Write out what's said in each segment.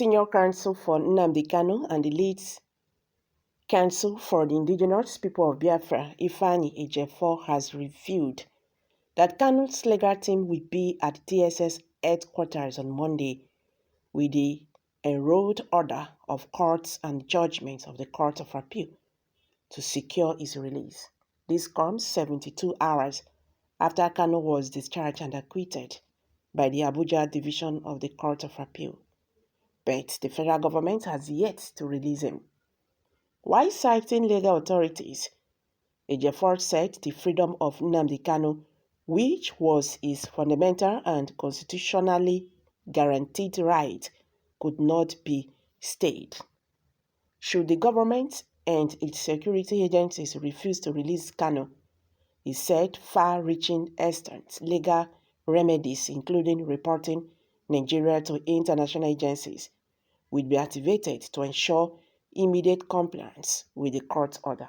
Senior Counsel for Nnamdi Kanu and the lead counsel for the indigenous people of Biafra, Ifeanyi Ejiofor, has revealed that Kanu's legal team will be at DSS headquarters on Monday with the enrolled order of courts and judgments of the Court of Appeal to secure his release. This comes 72 hours after Kanu was discharged and acquitted by the Abuja Division of the Court of Appeal. But the federal government has yet to release him. While citing legal authorities, Ejiofor said the freedom of Nnamdi Kanu, which was his fundamental and constitutionally guaranteed right, could not be stayed. Should the government and its security agencies refuse to release Kanu, he said far-reaching extant legal remedies, including reporting Nigeria to international agencies, will be activated to ensure immediate compliance with the court order.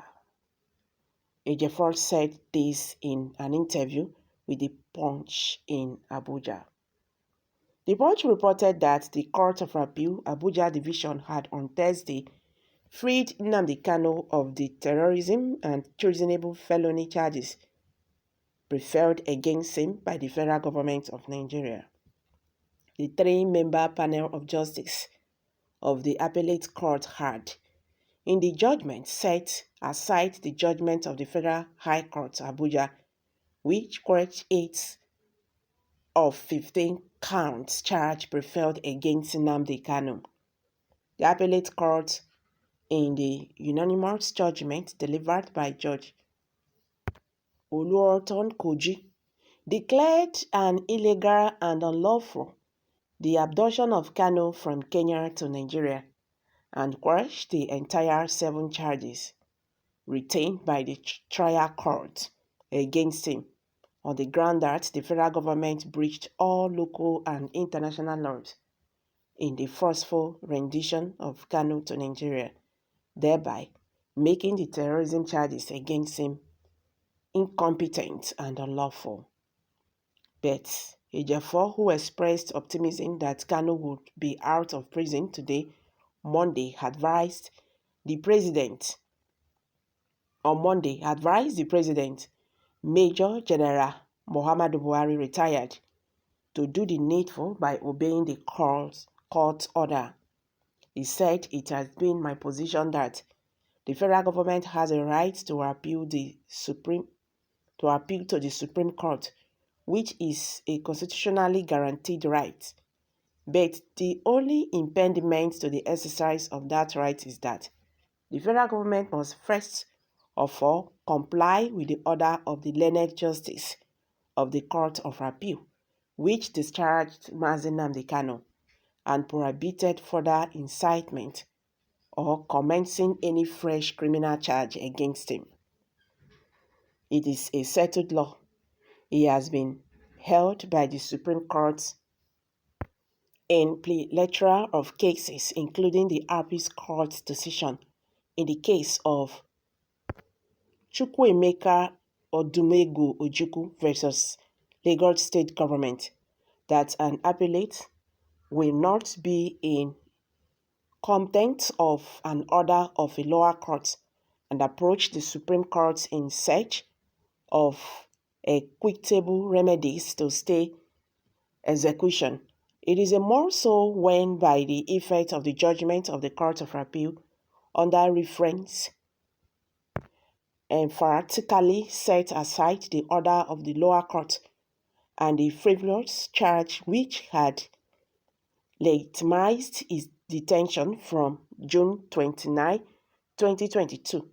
Ejiofor said this in an interview with The Punch in Abuja. The Punch reported that the Court of Appeal Abuja Division had on Thursday freed Nnamdi Kanu of the terrorism and treasonable felony charges preferred against him by the federal government of Nigeria. The three-member panel of justice of the appellate court had, in the judgment, set aside the judgment of the Federal High Court, Abuja, which quashed 8 of 15 counts charged preferred against Nnamdi Kanu. The appellate court, in the unanimous judgment delivered by Judge Oluoton Koji, declared an illegal and unlawful the abduction of Kanu from Kenya to Nigeria and quashed the entire 7 charges retained by the trial court against him on the ground that the federal government breached all local and international laws in the forceful rendition of Kanu to Nigeria, thereby making the terrorism charges against him incompetent and unlawful. But Ejiofor, who expressed optimism that Kanu would be out of prison today, Monday, advised the president, Major General Muhammadu Buhari, retired, to do the needful by obeying the court order. He said, "It has been my position that the federal government has a right to appeal to the Supreme Court, which is a constitutionally guaranteed right. But the only impediment to the exercise of that right is that the federal government must first of all comply with the order of the learned justice of the Court of Appeal, which discharged Nnamdi Kanu and prohibited further incitement or commencing any fresh criminal charge against him. It is a settled law. He has been held by the Supreme Court in plethora of cases, including the Appeals Court's decision in the case of Chukwuemeka Odumegwu Ojukwu versus Lagos State Government, that an appellate will not be in contempt of an order of a lower court and approach the Supreme Court in search of equitable remedies to stay execution. It is a more so when, by the effect of the judgment of the Court of Appeal, under reference, emphatically set aside the order of the lower court and the frivolous charge which had legitimized his detention from June 29, 2022.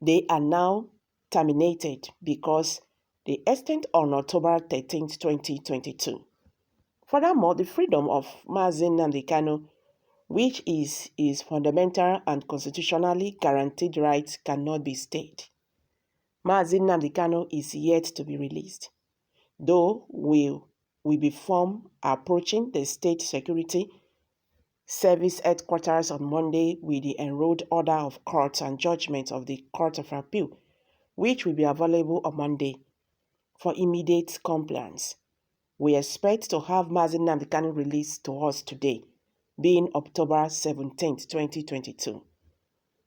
They are now terminated because they extend on October 13, 2022. Furthermore, the freedom of Mazi Nnamdi Kanu, which is his fundamental and constitutionally guaranteed right, cannot be stayed. Mazi Nnamdi Kanu is yet to be released, though will be approaching the State Security Service headquarters on Monday with the enrolled order of courts and judgment of the Court of Appeal, which will be available on Monday for immediate compliance. We expect to have Mazi Nnamdi Kanu released to us today, being October 17, 2022.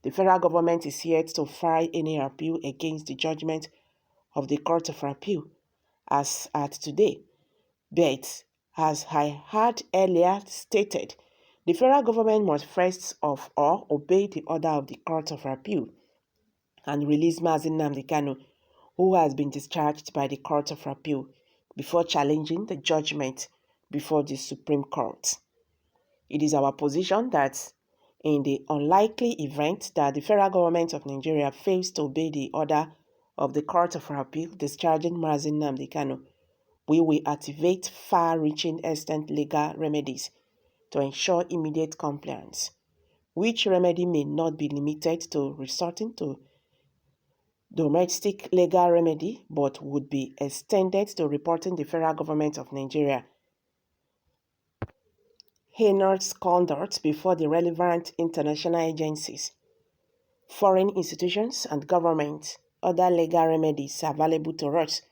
The federal government is yet to file any appeal against the judgment of the Court of Appeal as at today. But, as I had earlier stated, the federal government must first of all obey the order of the Court of Appeal and release Mazi Nnamdi Kanu, who has been discharged by the Court of Appeal, before challenging the judgment before the Supreme Court. It is our position that in the unlikely event that the federal government of Nigeria fails to obey the order of the Court of Appeal discharging Mazi Nnamdi Kanu, we will activate far-reaching extent legal remedies to ensure immediate compliance, which remedy may not be limited to resorting to domestic legal remedy but would be extended to reporting the federal government of Nigeria heinous conduct before the relevant international agencies, foreign institutions, and governments. Other legal remedies available to us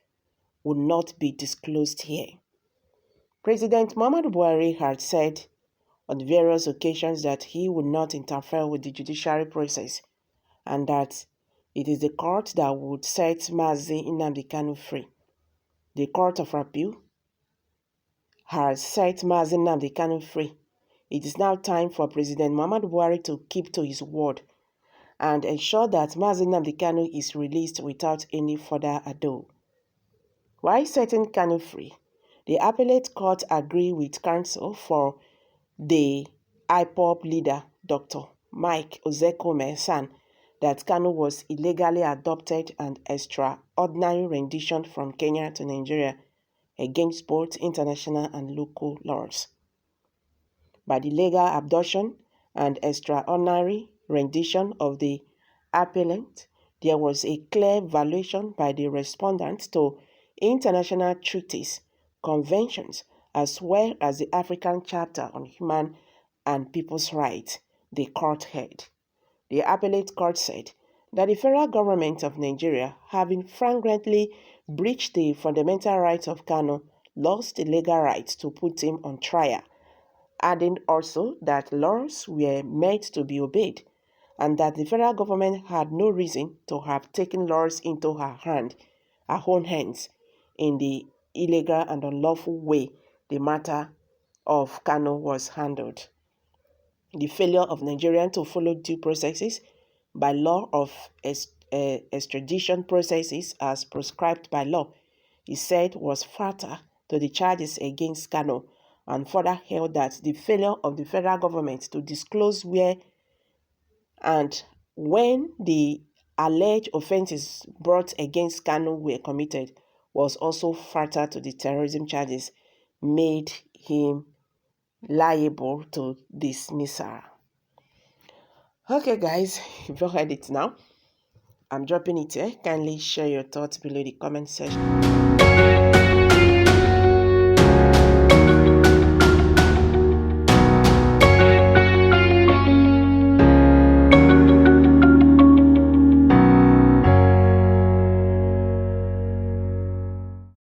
would not be disclosed here. President Muhammadu Buhari had said on various occasions that he would not interfere with the judiciary process and that it is the court that would set Mazi Nnamdi Kanu free. The Court of Appeal has set Mazi Nnamdi Kanu free. It is now time for President Muhammadu Buhari to keep to his word and ensure that Mazi Nnamdi Kanu is released without any further ado. While setting Kanu free, the appellate court agreed with counsel for the IPOB leader, Dr. Mike Ozekome-San, that Kanu was illegally adopted and extraordinary rendition from Kenya to Nigeria against both international and local laws. By the legal abduction and extraordinary rendition of the appellant, there was a clear violation by the respondent to international treaties, conventions, as well as the African Charter on Human and People's Rights, the court held. The appellate court said that the federal government of Nigeria, having flagrantly breached the fundamental rights of Kanu, lost the legal right to put him on trial, adding also that laws were made to be obeyed and that the federal government had no reason to have taken laws into her own hands in the illegal and unlawful way the matter of Kanu was handled. The failure of Nigerians to follow due processes by law of extradition processes as prescribed by law, he said, was fatal to the charges against Kanu, and further held that the failure of the federal government to disclose where and when the alleged offenses brought against Kanu were committed was also fatal to the terrorism charges, made him liable to dismissal. Okay guys, you've heard it now. I'm dropping it here. Kindly share your thoughts below the comment section.